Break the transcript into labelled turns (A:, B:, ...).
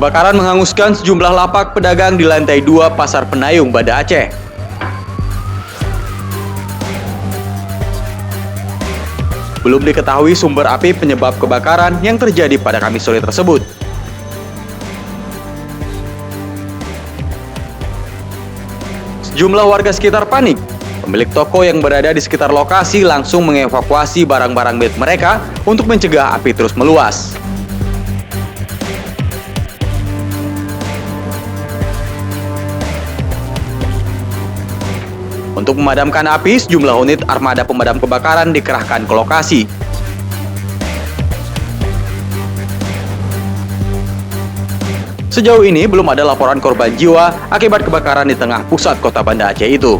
A: Kebakaran menghanguskan sejumlah lapak pedagang di lantai 2 Pasar Penayung, Banda Aceh. Belum diketahui sumber api penyebab kebakaran yang terjadi pada Kamis sore tersebut. Sejumlah warga sekitar panik. Pemilik toko yang berada di sekitar lokasi langsung mengevakuasi barang-barang milik mereka untuk mencegah api terus meluas. Untuk memadamkan api, sejumlah unit armada pemadam kebakaran dikerahkan ke lokasi. Sejauh ini belum ada laporan korban jiwa akibat kebakaran di tengah pusat kota Banda Aceh itu.